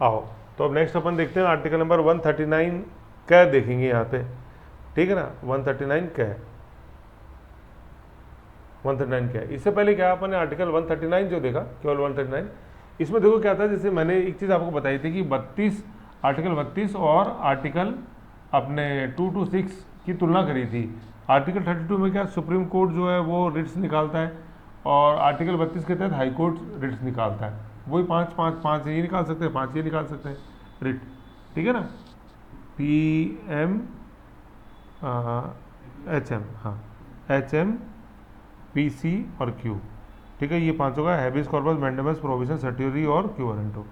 आओ तो अब नेक्स्ट अपन देखते हैं आर्टिकल नंबर 139 कै देखेंगे यहाँ पे, ठीक है ना। 139 कै, 139 क्या है। इससे पहले क्या अपन ने आर्टिकल 139 जो देखा, केवल 139, इसमें देखो क्या था, जैसे मैंने एक चीज़ आपको बताई थी कि 32 आर्टिकल 32 और आर्टिकल अपने 226 की तुलना करी थी। आर्टिकल 32 में क्या सुप्रीम कोर्ट जो है वो रिट्स निकालता है, और आर्टिकल 32 के तहत हाई कोर्ट रिट्स निकालता है। वही 5 ये निकाल सकते हैं, 5 ये निकाल सकते हैं रिट, ठीक है ना। PM HM, हाँ HM PC और Q, ठीक है, ये पांचों का हैबिस कॉर्पस मैंडेमस प्रोविजन सर्टियोरी और क्यू वारंटो,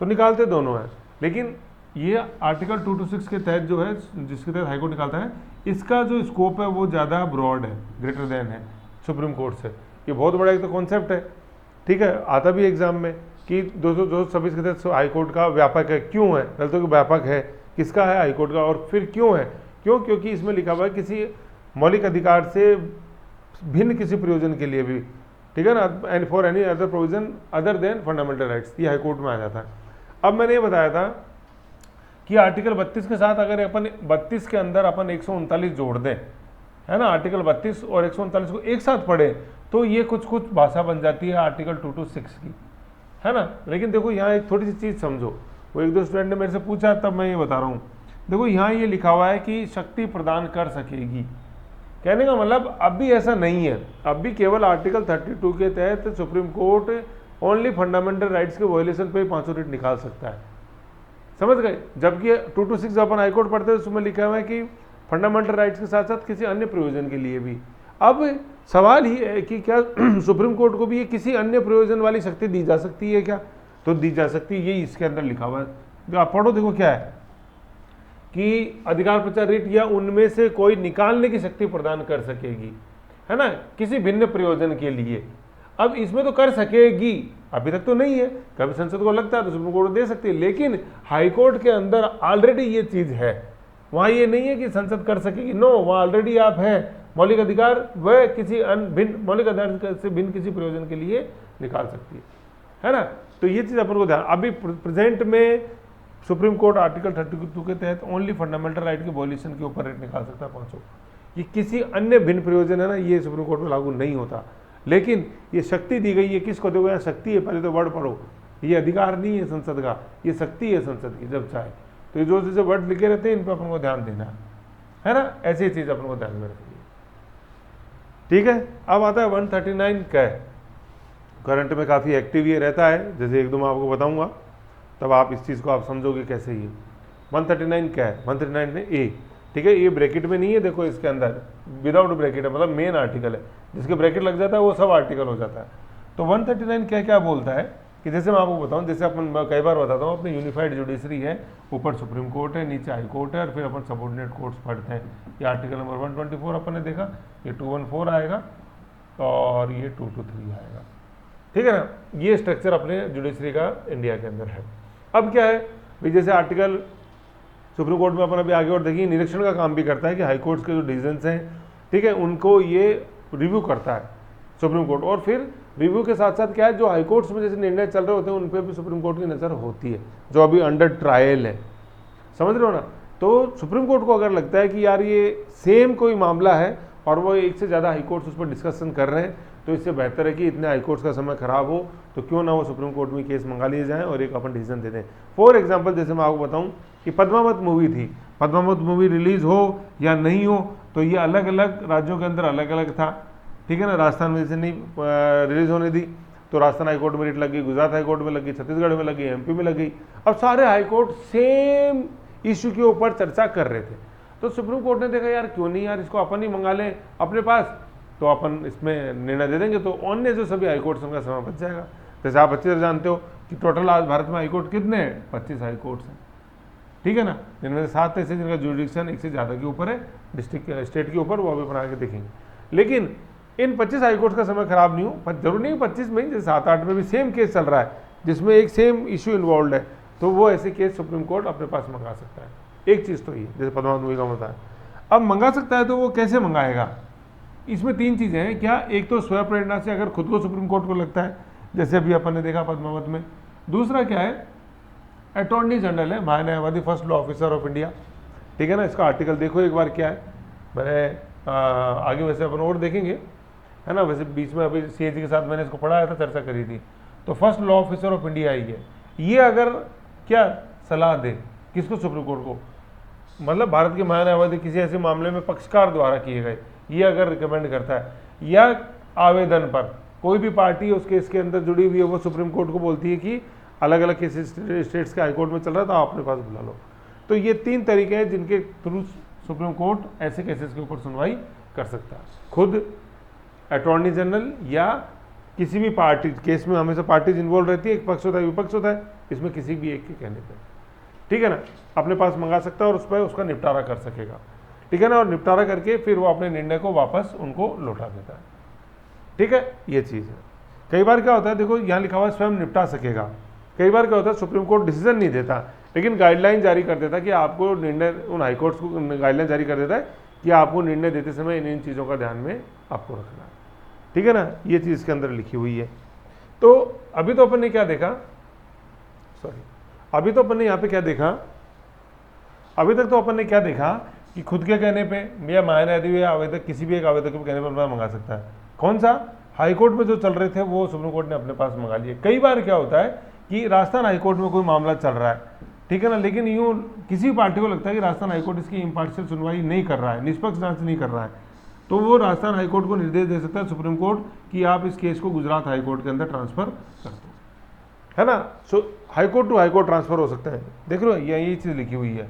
तो निकालते दोनों हैं। लेकिन ये आर्टिकल 226 के तहत जो है, जिसके तहत हाईकोर्ट निकालता है, इसका जो स्कोप है वो ज़्यादा ब्रॉड है, ग्रेटर देन है सुप्रीम कोर्ट से। ये बहुत बड़ा एक तो कॉन्सेप्ट है, ठीक है, आता भी एग्जाम में कि 226 के तहत हाईकोर्ट का व्यापक है। क्यों है, पहले तो व्यापक है किसका है, हाईकोर्ट का, और फिर क्यों है, क्यों, क्योंकि इसमें लिखा हुआ है किसी मौलिक अधिकार से भिन्न किसी प्रयोजन के लिए भी, ठीक है ना, and for any other provision other than fundamental rights, ये हाईकोर्ट में आ जाता है। अब मैंने ये बताया था कि आर्टिकल 32 के साथ अगर अपन 32 के अंदर अपन 139 जोड़ दें, है ना, आर्टिकल 32 और 139 को एक साथ पढ़े तो ये कुछ कुछ भाषा बन जाती है आर्टिकल 226 की, है ना। लेकिन देखो यहाँ एक थोड़ी सी चीज़ समझो, वो एक दो स्टूडेंट ने मेरे से पूछा तब मैं ये बता रहा हूँ। देखो यहाँ ये लिखा हुआ है कि शक्ति प्रदान कर सकेगी, कहने का मतलब अब भी ऐसा नहीं है, अब भी केवल आर्टिकल 32 के तहत supreme court only fundamental rights के वायलेशन पे ही 500 रिट निकाल सकता है, समझ गए। जबकि 226 जब अपन हाईकोर्ट पढ़ते हैं उसमें लिखा हुआ है कि फंडामेंटल राइट्स के साथ साथ किसी अन्य प्रयोजन के लिए भी। अब सवाल ही है कि क्या सुप्रीम कोर्ट को भी ये किसी अन्य प्रयोजन वाली शक्ति दी जा सकती है क्या, तो दी जा सकती है, ये इसके अंदर लिखा हुआ है। आप पढ़ो, देखो क्या है कि अधिकार प्रचार रिट या उनमें से कोई निकालने की शक्ति प्रदान कर सकेगी, है ना, किसी भिन्न प्रयोजन के लिए। अब इसमें तो कर सकेगी, अभी तक तो नहीं है, कभी संसद को लगता है तो सुप्रीम कोर्ट दे सकती है, लेकिन हाईकोर्ट के अंदर ऑलरेडी ये चीज है, वहां ये नहीं है कि संसद कर सकेगी, नो, वहां ऑलरेडी आप है, मौलिक अधिकार वह किसी भिन्न मौलिक अधिकार से भिन्न किसी प्रयोजन के लिए निकाल सकती है ना। तो ये चीज अपन को ध्यान, अभी प्रेजेंट में सुप्रीम कोर्ट आर्टिकल 32 के तहत ओनली फंडामेंटल राइट के वॉल्यूशन के ऊपर रेट निकाल सकता है 500। ये किसी अन्य भिन्न प्रयोजन है ना, ये सुप्रीम कोर्ट में लागू नहीं होता। लेकिन ये शक्ति दी गई है, किसको देखो यहाँ शक्ति है, पहले तो वर्ड पढ़ो, ये अधिकार नहीं है संसद का, ये शक्ति है संसद की जब चाहे। तो ये जो जैसे वर्ड लिखे रहते हैं इन पर अपन को ध्यान देना है ना, ऐसी चीज अपन को ध्यान में रखनी है, ठीक है। अब आता है 139 कै, करंट में काफी एक्टिव ये रहता है, जैसे एक दो मैं आपको बताऊंगा तब आप इस चीज़ को आप समझोगे कैसे। ये 139 क्या है, 139 में ए, ठीक है, ये ब्रैकेट में नहीं है, देखो इसके अंदर विदाउट ब्रैकेट है, मतलब मेन आर्टिकल है, जिसके ब्रैकेट लग जाता है वो सब आर्टिकल हो जाता है। तो 139 क्या क्या बोलता है कि जैसे मैं आपको बताऊं, जैसे अपन कई बार बताता हूँ, अपनी यूनिफाइड जुडिशरी है, ऊपर सुप्रीम कोर्ट है, नीचे हाई कोर्ट है, और फिर अपन सबऑर्डिनेट कोर्ट्स पढ़ते हैं। ये आर्टिकल नंबर 124 अपन ने देखा, ये 214 आएगा और ये 223 आएगा, ठीक है ना। ये स्ट्रक्चर अपने जुडिशरी का इंडिया के अंदर है। अब क्या है भाई, जैसे आर्टिकल सुप्रीम कोर्ट में अपन अभी आगे और देखिए निरीक्षण का काम भी करता है कि हाई कोर्ट्स के जो डिसीजंस हैं, ठीक है, उनको ये रिव्यू करता है सुप्रीम कोर्ट, और फिर रिव्यू के साथ साथ क्या है, जो हाई कोर्ट्स में जैसे निर्णय चल रहे होते हैं उन पर भी सुप्रीम कोर्ट की नज़र होती है, जो अभी अंडर ट्रायल है, समझ रहे हो ना। तो सुप्रीम कोर्ट को अगर लगता है कि यार ये सेम कोई मामला है और वो एक से ज़्यादा हाई कोर्ट्स उस पर डिस्कशन कर रहे हैं, तो इससे बेहतर है कि इतने हाई कोर्ट्स का समय खराब हो तो क्यों ना वो सुप्रीम कोर्ट में केस मंगा लिए जाएं और एक अपन डिसीजन दे दें। फॉर एग्जांपल जैसे मैं आपको बताऊं कि पद्मावत मूवी थी, पद्मावत मूवी रिलीज हो या नहीं हो तो ये अलग अलग राज्यों के अंदर अलग अलग था, ठीक है ना। राजस्थान में जैसे नहीं रिलीज होने दी तो राजस्थान हाईकोर्ट में रिट लग गई, गुजरात हाईकोर्ट में लगी, छत्तीसगढ़ में लगी, MP में लग गई। अब सारे हाईकोर्ट सेम इश्यू के ऊपर चर्चा कर रहे थे, तो सुप्रीम कोर्ट ने देखा यार क्यों नहीं यार इसको अपन ही मंगा लें अपने पास, तो अपन इसमें निर्णय दे देंगे, तो अन्य जो सभी हाईकोर्ट्स उनका समय बच जाएगा। जैसे आप अच्छे से जानते हो कि टोटल आज भारत में हाईकोर्ट कितने हैं, 25 हाईकोर्ट्स हैं, ठीक है ना, जिनमें से 7 ऐसे जिनका जुडिक्शन एक से ज़्यादा के ऊपर है, डिस्ट्रिक्ट स्टेट के ऊपर, वो अभी बना के देखेंगे। लेकिन इन 25 हाईकोर्ट्स का समय खराब नहीं हो, जरूर नहीं 25 में, जैसे 7-8 में भी सेम केस चल रहा है जिसमें एक सेम इशू इन्वॉल्व है, तो वो ऐसे केस सुप्रीम कोर्ट अपने पास मंगा सकता है। एक चीज़ तो ये जैसे पद्मावत मूवी का बताया, अब मंगा सकता है तो वो कैसे मंगाएगा, इसमें 3 चीज़ें हैं। क्या, एक तो स्वयं प्रेरणा से अगर खुद को सुप्रीम कोर्ट को लगता है, जैसे अभी अपन ने देखा पद्मावत में। दूसरा क्या है अटॉर्नी जनरल है, महान्यायवादी, first law officer of India, ठीक है ना। इसका आर्टिकल देखो एक बार क्या है, मैंने आगे वैसे अपन और देखेंगे, है ना। वैसे बीच में अभी सीएजी के साथ मैंने इसको पढ़ाया था, चर्चा करी थी। तो first law officer of India ही है ये। अगर क्या सलाह दे किसको, सुप्रीम कोर्ट को, मतलब भारत के महान्यायवादी किसी ऐसे मामले में पक्षकार द्वारा किए गए, ये अगर रिकमेंड करता है, या आवेदन पर कोई भी पार्टी उस केस के अंदर जुड़ी हुई है, वो सुप्रीम कोर्ट को बोलती है कि अलग अलग केसेस स्टेट्स के हाईकोर्ट में चल रहा है, तो आप अपने पास बुला लो। तो ये 3 तरीके हैं जिनके थ्रू सुप्रीम कोर्ट ऐसे केसेस के ऊपर सुनवाई कर सकता है, खुद अटॉर्नी जनरल या किसी भी पार्टी। केस में हमेशा पार्टीज इन्वॉल्व रहती है, एक पक्ष होता है, विपक्ष होता है, इसमें किसी भी एक के कहने पर, ठीक है ना, अपने पास मंगा सकता है और उस पर उसका निपटारा कर सकेगा, ठीक है ना। और निपटारा करके फिर वो अपने निर्णय को वापस उनको लौटा देता है, ठीक है। ये चीज़ है। कई बार क्या होता है, देखो यहाँ लिखा हुआ है स्वयं निपटा सकेगा। कई बार क्या होता है, सुप्रीम कोर्ट डिसीजन नहीं देता, लेकिन गाइडलाइन जारी कर देता है कि आपको निर्णय, उन हाईकोर्ट्स को गाइडलाइन जारी कर देता है कि आपको निर्णय देते समय इन चीज़ों का ध्यान में आपको रखना है, ठीक है ना। ये चीज़ के अंदर लिखी हुई है। तो अभी तो अपन ने क्या देखा, अभी तो अपन ने यहाँ पे क्या देखा, अभी तक तो अपन ने क्या देखा कि खुद के कहने पे या महान्यायाधीश या आवेदक, किसी भी एक आवेदक के कहने पर अपना मंगा सकता है। कौन सा, हाईकोर्ट में जो चल रहे थे वो सुप्रीम कोर्ट ने अपने पास मंगा लिए। कई बार क्या होता है कि राजस्थान हाईकोर्ट में कोई मामला चल रहा है, ठीक है ना, लेकिन यूँ किसी पार्टी को लगता है कि राजस्थान हाईकोर्ट इसकी इम्पार्शियल सुनवाई नहीं कर रहा है, निष्पक्ष जांच नहीं कर रहा है, तो वो राजस्थान हाईकोर्ट को निर्देश दे सकता है सुप्रीम कोर्ट कि आप इस केस को गुजरात हाईकोर्ट के अंदर ट्रांसफर कर दो, है ना। सो हाईकोर्ट टू हाईकोर्ट ट्रांसफर हो सकते हैं। देख रहे हो, यही चीज़ लिखी हुई है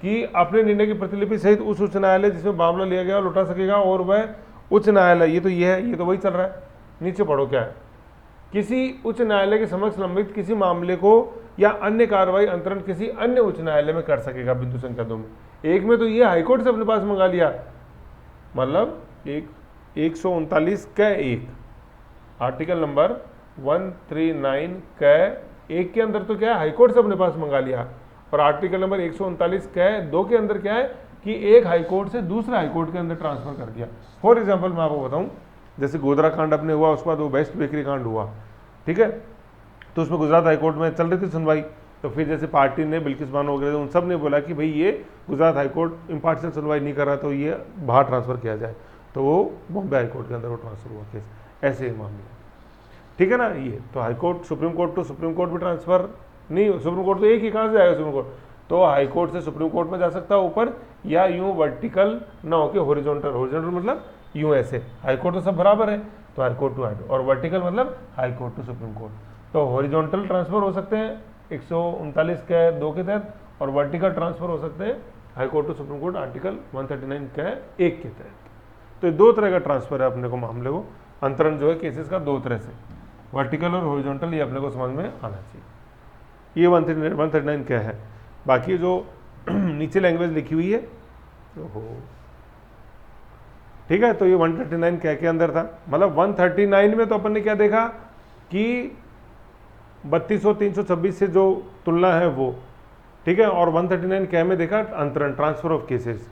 कि अपने निर्णय की प्रतिलिपि सहित उस उच्च न्यायालय जिसमें मामला लिया गया लौटा सकेगा, और वह उच्च न्यायालय, ये तो ये है, ये तो वही चल रहा है। नीचे पढ़ो क्या है, किसी उच्च न्यायालय के समक्ष लंबित किसी मामले को या अन्य कार्रवाई अंतरण किसी अन्य उच्च न्यायालय में कर सकेगा। बिंदु संख्या 2 में, एक में तो ये हाईकोर्ट से अपने पास मंगा लिया, मतलब 139 का 1 आर्टिकल नंबर 139 का 1 के अंदर तो क्या है, हाईकोर्ट से अपने पास मंगा लिया। और आर्टिकल नंबर 139 का 2 के अंदर क्या है कि एक हाईकोर्ट से दूसरे हाईकोर्ट के अंदर ट्रांसफर कर दिया। फॉर एग्जांपल मैं आपको बताऊं, जैसे गोधरा कांड अपने हुआ, उसके बाद वो बेस्ट बेकरी कांड हुआ, ठीक है, तो उसमें गुजरात हाईकोर्ट में चल रही थी सुनवाई। तो फिर जैसे पार्टी ने, बिल्किस बानो वगैरह, उन सब ने बोला कि भाई ये गुजरात हाईकोर्ट इम्पार्शियल सुनवाई नहीं कर रहा, तो ये बाहर ट्रांसफर किया जाए। तो वो बॉम्बे हाईकोर्ट के अंदर वो ट्रांसफर हुआ केस, ऐसे ही मामले, ठीक है ना। ये तो high court, supreme court to supreme court भी ट्रांसफर नहीं, सुप्रीम कोर्ट तो एक ही, कहाँ से जाएगा सुप्रीम कोर्ट, तो हाईकोर्ट से सुप्रीम कोर्ट में जा सकता है ऊपर, या यूँ वर्टिकल ना होके हॉरिजॉन्टल, हॉरिजॉन्टल मतलब यूँ ऐसे, हाईकोर्ट तो सब बराबर है, तो हाईकोर्ट टू हाईकोर्ट, और वर्टिकल मतलब हाईकोर्ट टू सुप्रीम कोर्ट। तो हॉरिजॉन्टल ट्रांसफर हो सकते हैं 139 के 2 के तहत, और वर्टिकल ट्रांसफर हो सकते हैं high court to supreme court article 139 के 1 के तहत। तो ये 2 तरह का ट्रांसफर है अपने को, मामले को अंतरण जो है केसेस का 2 तरह से, वर्टिकल और हॉरिजॉन्टल, ये अपने को समझ में आना चाहिए। ये 139 क्या है। बाकी जो नीचे लैंग्वेज लिखी हुई है, ओहो, ठीक है, तो ये 139 क्या के अंदर था, मतलब 139 में तो अपन ने क्या देखा कि 3200 326 से जो तुलना है वो, ठीक है, और 139 क्या में देखा अंतरण, ट्रांसफर ऑफ केसेस।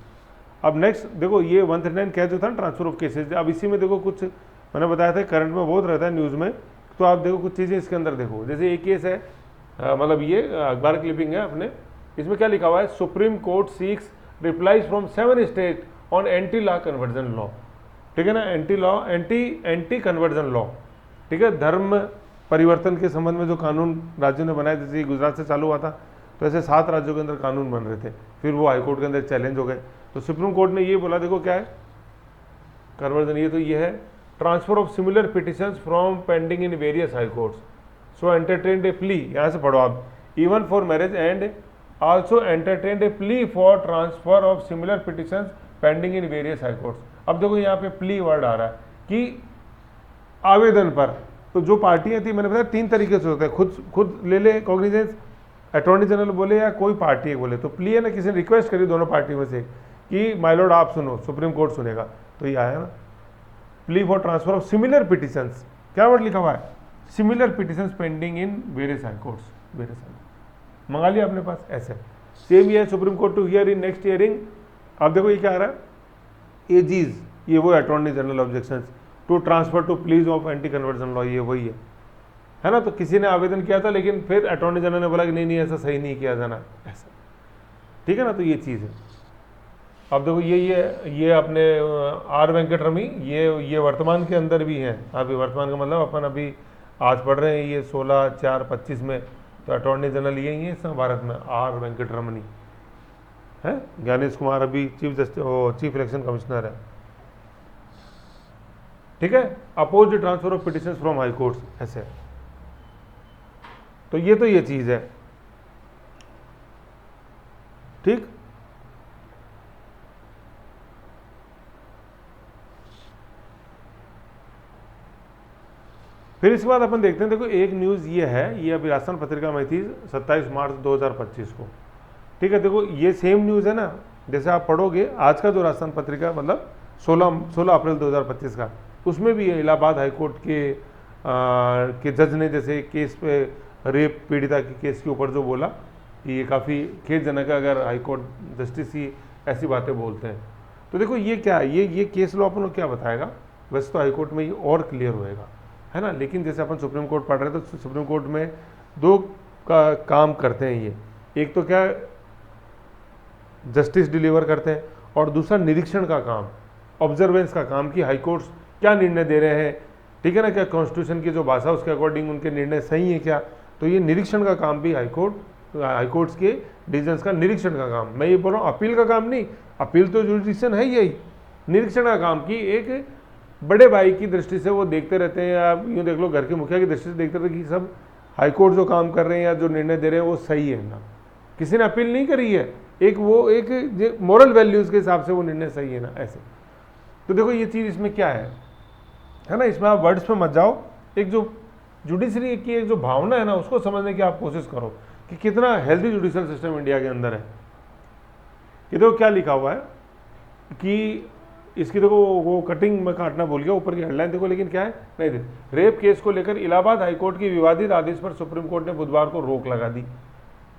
अब नेक्स्ट देखो, ये 139 क्या जो था ट्रांसफर ऑफ केसेस, अब इसी में देखो कुछ मैंने बताया था करंट में बहुत रहता है न्यूज़ में, तो आप देखो कुछ चीज़ें इसके अंदर देखो। जैसे एक केस है, मतलब ये अखबार क्लिपिंग है अपने, इसमें क्या लिखा हुआ है, supreme court seeks replies from 7 state on anti law conversion law, ठीक है ना, एंटी कन्वर्जन लॉ, ठीक है, धर्म परिवर्तन के संबंध में जो कानून राज्यों ने बनाए, जैसे गुजरात से चालू हुआ था, तो ऐसे 7 राज्यों के अंदर कानून बन रहे थे, फिर वो हाईकोर्ट के अंदर चैलेंज हो गए। तो सुप्रीम कोर्ट ने ये बोला, देखो क्या है कन्वर्जन, ये तो ये है, transfer of similar petitions from pending in various high courts, so entertained A plea, यहाँ से पढ़ो आप, even for marriage and also entertained A plea for transfer of similar petitions pending in various high courts. अब देखो यहाँ पे plea word आ रहा है कि आवेदन पर, तो जो पार्टियां थी, मैंने बताया 3 तरीके से होता है, खुद ले ले कॉग्निजेंस, अटॉर्नी जनरल बोले या कोई पार्टी बोले, तो प्ली है ना, किसी ने रिक्वेस्ट करी दोनों पार्टी में से कि माय लॉर्ड आप सुनो, सुप्रीम कोर्ट सुनेगा, तो ये आया ना, plea for transfer of similar petitions, क्या वर्ड लिखा हुआ है, similar petitions pending in various high courts, various high, मंगा लिया अपने पास, ऐसे सेम ये supreme court to hear in next hearing. अब देखो ये क्या आ रहा है, एजीज, ये वो attorney general objections to transfer to pleas of anti conversion law, ये वही है, है ना। तो किसी ने आवेदन किया था, लेकिन फिर अटॉर्नी जनरल ने बोला कि नहीं नहीं ऐसा सही नहीं किया जाना ऐसा, ठीक है ना। तो ये चीज़ है। अब देखो ये अपने आर वेंकटरमी ये वर्तमान के अंदर भी हैं। अभी वर्तमान का मतलब अपन अभी आज पढ़ रहे हैं ये 16/4/25 में, तो अटॉर्नी जनरल यही है इस भारत में, आर वेंकटरमनी है। ज्ञानेश कुमार अभी चीफ इलेक्शन कमिश्नर है, ठीक है। Oppose the transfer of petitions from high courts ऐसे। तो ये चीज़ है, ठीक। फिर इसके बाद अपन देखते हैं, देखो एक न्यूज़ ये है, ये अभी राजस्थान पत्रिका में थी 27 मार्च 2025 को, ठीक है। देखो ये सेम न्यूज़ है ना, जैसे आप पढ़ोगे आज का जो राजस्थान पत्रिका मतलब 16 अप्रैल 2025 का, उसमें भी इलाहाबाद हाईकोर्ट के जज ने जैसे केस पे रेप पीड़िता के केस के ऊपर जो बोला कि ये काफ़ी खेदजनक है अगर हाईकोर्ट जस्टिस ही ऐसी बातें बोलते हैं। तो देखो ये क्या है, ये केस लॉ अपन को क्या बताएगा, वैसे तो हाईकोर्ट में ये और क्लियर होएगा, है ना। लेकिन जैसे अपन सुप्रीम कोर्ट पढ़ रहे हैं तो सुप्रीम कोर्ट में दो का काम करते हैं ये, एक तो क्या जस्टिस डिलीवर करते हैं और दूसरा निरीक्षण का काम, ऑब्जर्वेंस का काम कि हाई कोर्ट्स क्या निर्णय दे रहे हैं, ठीक है ना, क्या कॉन्स्टिट्यूशन की जो भाषा उसके अकॉर्डिंग उनके निर्णय सही है क्या। तो ये निरीक्षण का काम भी हाईकोर्ट्स के डिसीजंस का निरीक्षण का काम, मैं ये बोल रहा हूँ अपील का काम नहीं, अपील तो जुडिशन है यही, निरीक्षण का काम की एक बड़े भाई की दृष्टि से वो देखते रहते हैं, आप यूँ देख लो घर के मुखिया की दृष्टि से देखते रहते कि सब हाईकोर्ट जो काम कर रहे हैं या जो निर्णय दे रहे हैं वो सही है ना, किसी ने अपील नहीं करी है, एक मोरल वैल्यूज़ के हिसाब से वो निर्णय सही है ना ऐसे। तो देखो ये चीज़ इसमें क्या है ना, इसमें आप वर्ड्स पे मत जाओ, एक जो जुडिशरी की एक जो भावना है ना उसको समझने की आप कोशिश करो कि कितना हेल्दी जुडिशल सिस्टम इंडिया के अंदर है। कि देखो क्या लिखा हुआ है कि इसकी देखो वो कटिंग में काटना भूल गया, ऊपर की हेडलाइन देखो, लेकिन क्या है नहीं देखो, रेप केस को लेकर इलाहाबाद हाईकोर्ट की विवादित आदेश पर सुप्रीम कोर्ट ने बुधवार को रोक लगा दी,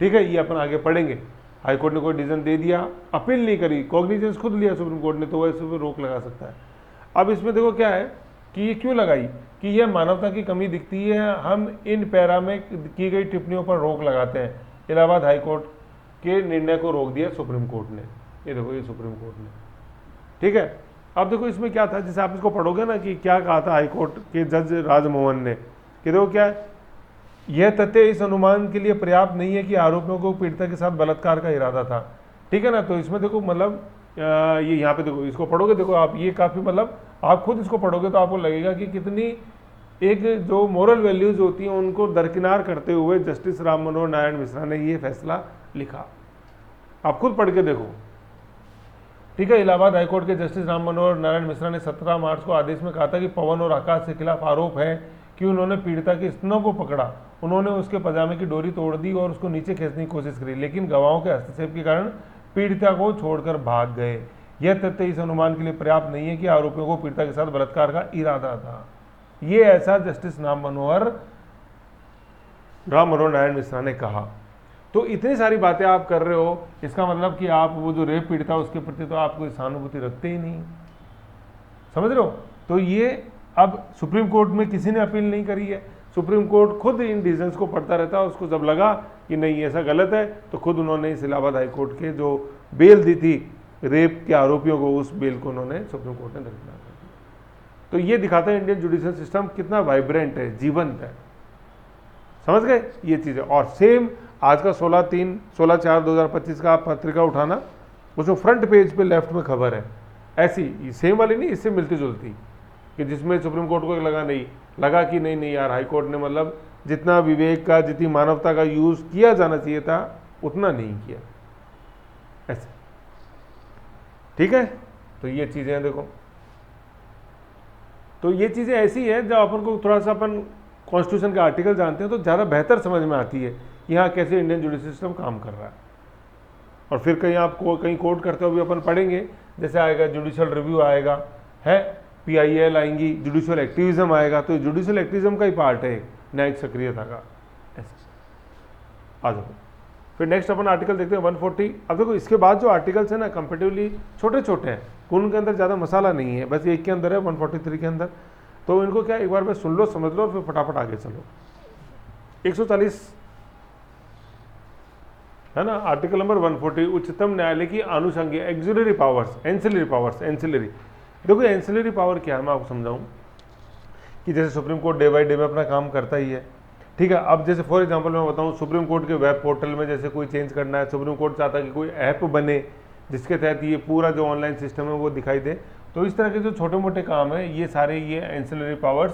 ठीक है। ये अपन आगे पढ़ेंगे, हाईकोर्ट ने कोई डिसीजन दे दिया, अपील नहीं करी, कॉग्निजेंस खुद लिया सुप्रीम कोर्ट ने, तो वैसे भी रोक लगा सकता है। अब इसमें देखो क्या है कि ये क्यों लगाई कि यह मानवता की कमी दिखती है, हम इन पैरा में की गई टिप्पणियों पर रोक लगाते हैं। इलाहाबाद हाईकोर्ट के निर्णय को रोक दिया सुप्रीम कोर्ट ने, ये देखो ये सुप्रीम कोर्ट ने, ठीक है। अब देखो इसमें क्या था, जैसे आप इसको पढ़ोगे ना कि क्या कहा था हाईकोर्ट के जज राजमोहन ने, कि देखो क्या यह तथ्य इस अनुमान के लिए पर्याप्त नहीं है कि आरोपियों को पीड़िता के साथ बलात्कार का इरादा था, ठीक है ना। तो इसमें देखो मतलब ये यहाँ पे देखो, इसको पढ़ोगे देखो आप, ये काफ़ी मतलब आप खुद इसको पढ़ोगे तो आपको लगेगा कि कितनी एक जो मोरल वैल्यूज होती हैं उनको दरकिनार करते हुए जस्टिस राम मनोहर नारायण मिश्रा ने ये फैसला लिखा। आप खुद पढ़ के देखो, ठीक है। इलाहाबाद हाईकोर्ट के जस्टिस राम मनोहर नारायण मिश्रा ने 17 मार्च को आदेश में कहा था कि पवन और आकाश के खिलाफ आरोप है कि उन्होंने पीड़िता के स्तनों को पकड़ा, उन्होंने उसके पजामे की डोरी तोड़ दी और उसको नीचे खींचने की कोशिश करी, लेकिन गवाहों के हस्तक्षेप के कारण पीड़िता को छोड़कर भाग गए। यह तथ्य इस अनुमान के लिए पर्याप्त नहीं है कि आरोपियों को पीड़िता के साथ बलात्कार का इरादा था। ये ऐसा जस्टिस राम मनोहर नारायण मिश्रा ने कहा। तो इतनी सारी बातें आप कर रहे हो, इसका मतलब कि आप वो जो रेप पीड़िता उसके प्रति तो आप कोई सहानुभूति रखते ही नहीं, समझ रहे हो। तो ये अब सुप्रीम कोर्ट में किसी ने अपील नहीं करी है, सुप्रीम कोर्ट खुद इन डिसीजंस को पढ़ता रहता है, उसको जब लगा कि नहीं ऐसा गलत है तो खुद उन्होंने इस इलाहाबाद हाईकोर्ट के जो बेल दी थी रेप के आरोपियों को, उस बेल को उन्होंने सुप्रीम कोर्ट ने दरकिनार कर दिया। तो ये दिखाता है इंडियन जुडिशियल सिस्टम कितना वाइब्रेंट है, जीवंत है, समझ गए ये चीज़ें। और सेम आज का 16/4/2025 का आप पत्रिका उठाना, उसमें फ्रंट पेज पे लेफ्ट में खबर है ऐसी, सेम वाली नहीं, इससे मिलती जुलती, कि जिसमें सुप्रीम कोर्ट को लगा कि नहीं यार हाईकोर्ट ने मतलब जितना विवेक का, जितनी मानवता का यूज़ किया जाना चाहिए था उतना नहीं किया ऐसे, ठीक है। तो ये चीज़ें हैं देखो, तो ये चीज़ें ऐसी है जब अपन को थोड़ा सा अपन कॉन्स्टिट्यूशन के आर्टिकल जानते हैं तो ज़्यादा बेहतर समझ में आती है यहाँ कैसे इंडियन जुडिशियल सिस्टम काम कर रहा है। और फिर कहीं आप कहीं कोर्ट करते हुए अपन पढ़ेंगे, जैसे आएगा जुडिशियल रिव्यू आएगा, है PIL आएंगी, जुडिशियल एक्टिविज्म आएगा, तो जुडिशियल एक्टिविज्म का ही पार्ट है न्यायिक सक्रियता का ऐसे। आ जाओ फिर नेक्स्ट अपन आर्टिकल देखते हैं 140। अब देखो इसके बाद जो आर्टिकल्स हैं ना कंपेरेटिवली छोटे छोटे हैं, उनके अंदर ज़्यादा मसाला नहीं है, बस एक के अंदर है 143 के अंदर। तो इनको क्या एक बार बस सुन लो, समझ लो और फिर फटाफट आगे चलो। 140 है ना, आर्टिकल नंबर 140 उच्चतम न्यायालय की आनुषंगिक ancillary powers, ancillary powers, ancillary. देखो एंसिलरी पावर क्या है, मैं आपको समझाऊं कि जैसे Supreme Court day by day में अपना काम करता ही है, ठीक है। अब जैसे फॉर एग्जांपल मैं बताऊं, सुप्रीम कोर्ट के वेब पोर्टल में जैसे कोई चेंज करना है, सुप्रीम कोर्ट चाहता है कि कोई ऐप बने जिसके तहत ये पूरा जो ऑनलाइन सिस्टम है वो दिखाई दे, तो इस तरह के जो छोटे मोटे काम है ये सारे ये एंसिलरी पावर्स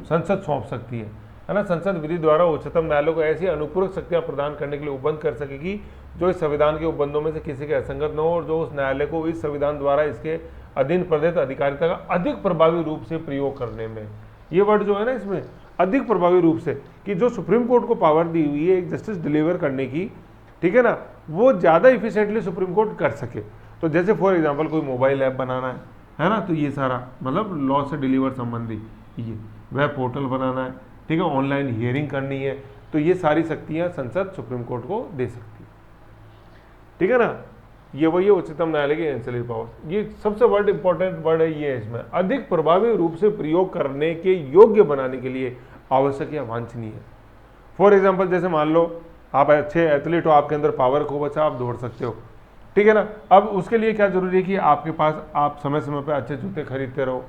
संसद सौंप सकती है ना। संसद विधि द्वारा उच्चतम न्यायालय को ऐसी अनुपूरक शक्तियां प्रदान करने के लिए उपबंध कर सकेगी जो इस संविधान के उपबंधों में से किसी के असंगत न हो और जो उस न्यायालय को इस संविधान द्वारा इसके अधीन प्रदत्त अधिकारिता का अधिक प्रभावी रूप से प्रयोग करने में, ये वर्ड जो है ना इसमें अधिक प्रभावी रूप से, कि जो सुप्रीम कोर्ट को पावर दी हुई है एक जस्टिस डिलीवर करने की, ठीक है ना, वो ज़्यादा इफिशिएंटली सुप्रीम कोर्ट कर सके। तो जैसे फॉर एग्जांपल कोई मोबाइल ऐप बनाना है ना, तो ये सारा मतलब लॉ से डिलीवर संबंधी ये वेब पोर्टल बनाना है, ठीक है, ऑनलाइन हियरिंग करनी है, तो ये सारी शक्तियाँ संसद सुप्रीम कोर्ट को दे सकती है, ठीक है ना। ये वही है उच्चतम न्यायालय की एंसिलरी पावर्स। ये सबसे वर्ड इंपॉर्टेंट वर्ड है ये, इसमें अधिक प्रभावी रूप से प्रयोग करने के योग्य बनाने के लिए आवश्यक या वांछनीय है। फॉर एग्जांपल जैसे मान लो आप अच्छे एथलीट हो, आपके अंदर पावर खूब अच्छा, आप दौड़ सकते हो, ठीक है ना। अब उसके लिए क्या जरूरी है कि आपके पास आप समय समय पर अच्छे जूते खरीदते रहो,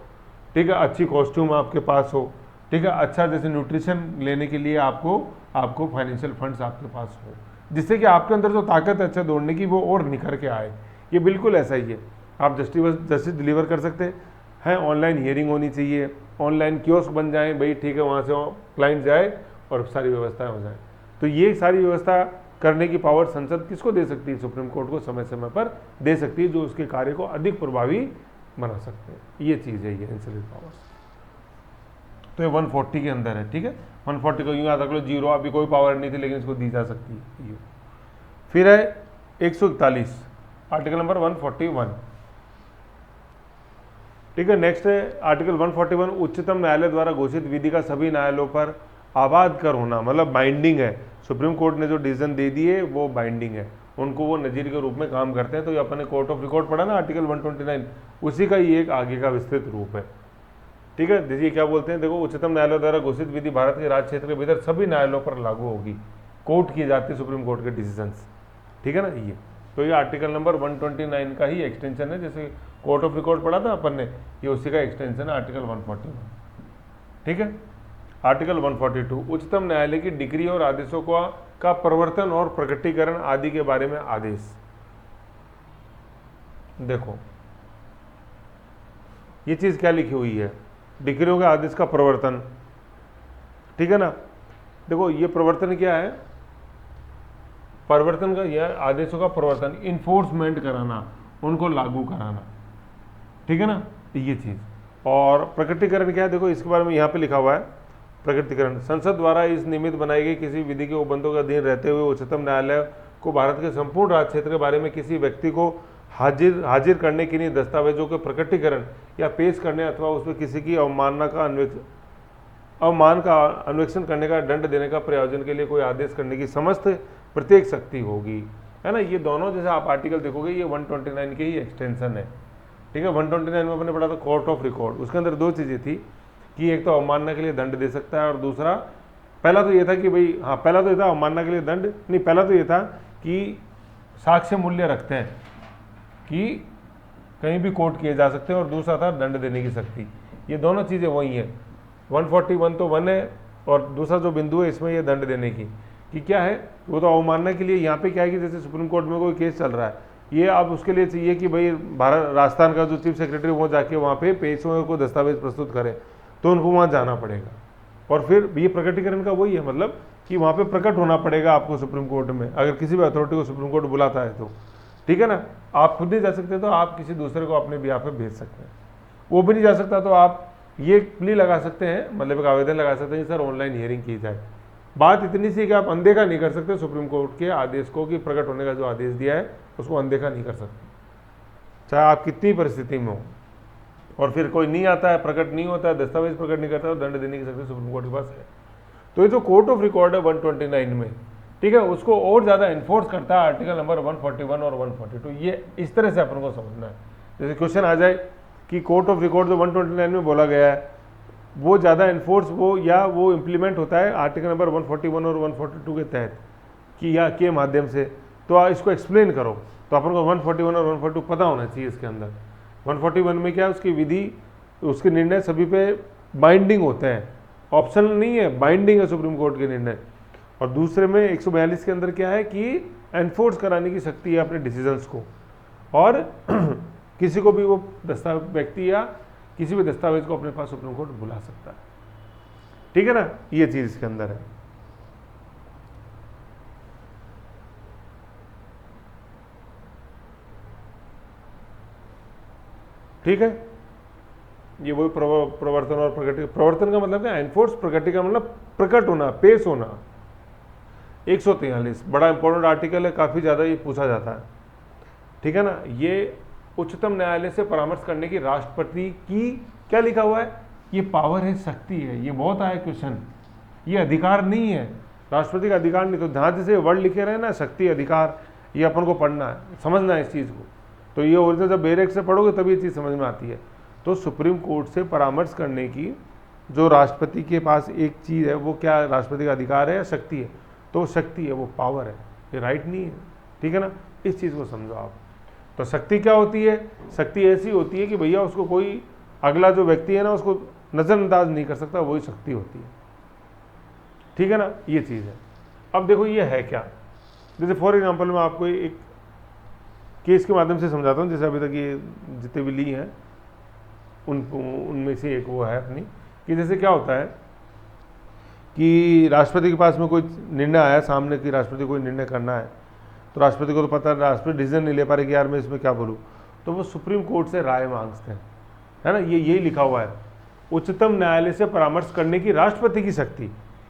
ठीक है, अच्छी कॉस्ट्यूम आपके पास हो, ठीक है, अच्छा जैसे न्यूट्रिशन लेने के लिए आपको फाइनेंशियल फंड्स आपके पास हो, जिससे कि आपके अंदर जो ताकत है अच्छा दौड़ने की वो और निखर के आए। ये बिल्कुल ऐसा ही है, आप जस्टिस डिलीवर कर सकते हैं, ऑनलाइन हियरिंग होनी चाहिए, ऑनलाइन कियोस्क बन जाए भाई, ठीक है, वहाँ से क्लाइंट जाए और सारी व्यवस्थाएं हो जाए। तो ये सारी व्यवस्था करने की पावर संसद किसको दे सकती है? सुप्रीम कोर्ट को समय समय पर दे सकती है, जो उसके कार्य को अधिक प्रभावी बना सकते हैं। ये चीज़ है ये एंसिलरी पावर्स। तो ये 140 के अंदर है, ठीक है। 140 को यूँ याद रख लो, 0 अभी कोई पावर नहीं थी लेकिन इसको दी जा सकती है यू। फिर है 141 आर्टिकल नंबर 141, ठीक है। नेक्स्ट है आर्टिकल 141 उच्चतम न्यायालय द्वारा घोषित विधि का सभी न्यायालयों पर आबाद कर होना, मतलब बाइंडिंग है। सुप्रीम कोर्ट ने जो डिसीजन दे दिए वो बाइंडिंग है, उनको वो नज़ीर के रूप में काम करते हैं। तो ये अपने कोर्ट ऑफ रिकॉर्ड पढ़ा ना आर्टिकल 129, उसी का ही एक आगे का विस्तृत रूप है, ठीक है। देखिए क्या बोलते हैं, देखो उच्चतम न्यायालय द्वारा घोषित विधि भारत के राज्य क्षेत्र के भीतर सभी न्यायालयों पर लागू होगी, कोर्ट किए जाते हैं सुप्रीम कोर्ट के डिसीजंस, ठीक है ना। ये तो ये आर्टिकल नंबर 129 का ही एक्सटेंशन है, जैसे कोर्ट ऑफ रिकॉर्ड पढ़ा था अपन ने, ये उसी का एक्सटेंशन है आर्टिकल 141, ठीक है। आर्टिकल 142 उच्चतम न्यायालय की डिग्री और आदेशों का प्रवर्तन और प्रकटीकरण आदि के बारे में आदेश। देखो ये चीज क्या लिखी हुई है, डिग्रियों के आदेश का प्रवर्तन, ठीक है ना। देखो ये प्रवर्तन क्या है, परिवर्तन का यह आदेशों का प्रवर्तन, इन्फोर्समेंट कराना, उनको लागू कराना, ठीक है ना, ये चीज। और प्रकटीकरण क्या है, देखो इसके बारे में यहाँ पे लिखा हुआ है, प्रकटीकरण संसद द्वारा इस निमित्त बनाई गई किसी विधि के उपबंधों के अधीन रहते हुए उच्चतम न्यायालय को भारत के संपूर्ण राज्य क्षेत्र के बारे में किसी व्यक्ति को हाजिर करने के लिए दस्तावेजों के प्रकटीकरण या पेश करने अथवा उसमें किसी की अवमान का अन्वेषण करने का दंड देने का प्रयोजन के लिए कोई आदेश करने की समस्त प्रत्येक शक्ति होगी, है ना। ये दोनों जैसे आप आर्टिकल देखोगे ये 129 के ही एक्सटेंशन है, ठीक है। 129 में अपने पढ़ा था कोर्ट ऑफ रिकॉर्ड, उसके अंदर दो चीज़ें थी कि एक तो अवमानना के लिए दंड दे सकता है और दूसरा, पहला तो ये था कि भाई हाँ, पहला तो ये था अवमानना के लिए दंड नहीं, पहला तो ये था कि साक्ष्य मूल्य रखते हैं कि कहीं भी कोर्ट किए जा सकते हैं, और दूसरा था दंड देने की शक्ति। ये दोनों चीज़ें वही हैं, 141 तो 1 है और दूसरा जो बिंदु है इसमें ये दंड देने की कि क्या है, वो तो अवमानना के लिए यहाँ पे क्या है कि जैसे सुप्रीम कोर्ट में कोई केस चल रहा है, ये अब उसके लिए चाहिए कि भाई भारत राजस्थान का जो चीफ सेक्रेटरी वो जाके वहाँ पे पेश हो को दस्तावेज प्रस्तुत करे, तो उनको वहाँ जाना पड़ेगा। और फिर ये प्रकटीकरण का वही है, मतलब कि वहाँ पे प्रकट होना पड़ेगा आपको सुप्रीम कोर्ट में, अगर किसी भी अथॉरिटी को सुप्रीम कोर्ट बुलाता है तो, ठीक है ना। आप खुद नहीं जा सकते तो आप किसी दूसरे को अपने बिहाफ पे भेज सकते हैं, वो भी नहीं जा सकता तो आप ये प्ली लगा सकते हैं, मतलब एक आवेदन लगा सकते हैं सर ऑनलाइन हियरिंग की जाए। बात इतनी सी कि आप अनदेखा नहीं कर सकते सुप्रीम कोर्ट के आदेश को, कि प्रकट होने का जो आदेश दिया है उसको अनदेखा नहीं कर सकते, चाहे आप कितनी परिस्थिति में हो। और फिर कोई नहीं आता है, प्रकट नहीं होता है, दस्तावेज प्रकट नहीं करता है, दंड देने की शक्ति सुप्रीम कोर्ट के पास है। तो ये जो कोर्ट ऑफ रिकॉर्ड है 129 में, ठीक है, उसको और ज़्यादा इन्फोर्स करता है आर्टिकल नंबर 141 और 142। ये इस तरह से अपन को समझना है। जैसे क्वेश्चन आ जाए कि कोर्ट ऑफ रिकॉर्ड जो 129 में बोला गया है, वो ज़्यादा इन्फोर्स वो इम्प्लीमेंट होता है आर्टिकल नंबर 141 और 142 के तहत कि या के माध्यम से। तो इसको एक्सप्लेन करो, तो अपन को 141 और 142 पता होना चाहिए इसके अंदर। 141 में क्या है, उसकी विधि, उसके निर्णय सभी पे बाइंडिंग होते हैं, ऑप्शनल नहीं है, बाइंडिंग है सुप्रीम कोर्ट के निर्णय। और दूसरे में 142 के अंदर क्या है कि एनफोर्स कराने की शक्ति है अपने डिसीजंस को, और किसी को भी वो व्यक्ति या किसी भी दस्तावेज को अपने पास सुप्रीम कोर्ट बुला सकता है। ठीक है ना, ये चीज इसके अंदर है। ठीक है, ये वही प्रवर्तन और प्रवर्तन का मतलब क्या, एनफोर्स, प्रगति का मतलब प्रकट होना, पेश होना। 143 बड़ा इंपॉर्टेंट आर्टिकल है, काफी ज्यादा ये पूछा जाता है। ठीक है ना, ये उच्चतम न्यायालय से परामर्श करने की राष्ट्रपति की क्या लिखा हुआ है, ये पावर है, शक्ति है। ये बहुत आया क्वेश्चन, ये अधिकार नहीं है, राष्ट्रपति का अधिकार नहीं। तो ध्यान से वर्ड लिखे रहे ना, शक्ति, अधिकार, ये अपन को पढ़ना है, समझना है इस चीज को। तो ये ओरिजिनल जब बेरेक से पढ़ोगे तभी ये चीज समझ में आती है। तो सुप्रीम कोर्ट से परामर्श करने की जो राष्ट्रपति के पास एक चीज है, वो क्या, राष्ट्रपति का अधिकार है या शक्ति है? तो वो शक्ति है, वो पावर है, ये राइट नहीं है। ठीक है ना, इस चीज को समझो आप। तो शक्ति क्या होती है, शक्ति ऐसी होती है कि भैया उसको कोई अगला जो व्यक्ति है ना उसको नजरअंदाज नहीं कर सकता, वही शक्ति होती है। ठीक है ना, ये चीज है। अब देखो ये है क्या, जैसे फॉर एग्जांपल मैं आपको एक केस के माध्यम से समझाता हूँ। जैसे अभी तक ये जितने भी ली हैं उनमें से एक वो है अपनी, कि जैसे क्या होता है कि राष्ट्रपति के पास में कोई निर्णय आया सामने कि राष्ट्रपति कोई निर्णय करना है, तो राष्ट्रपति को तो पता है, राष्ट्रपति डिसीजन नहीं ले पा रहे कि यार मैं इसमें क्या बोलूँ, तो वो सुप्रीम कोर्ट से राय मांगते हैं, है ना। ये यही लिखा हुआ है, उच्चतम न्यायालय से परामर्श करने की राष्ट्रपति की शक्ति,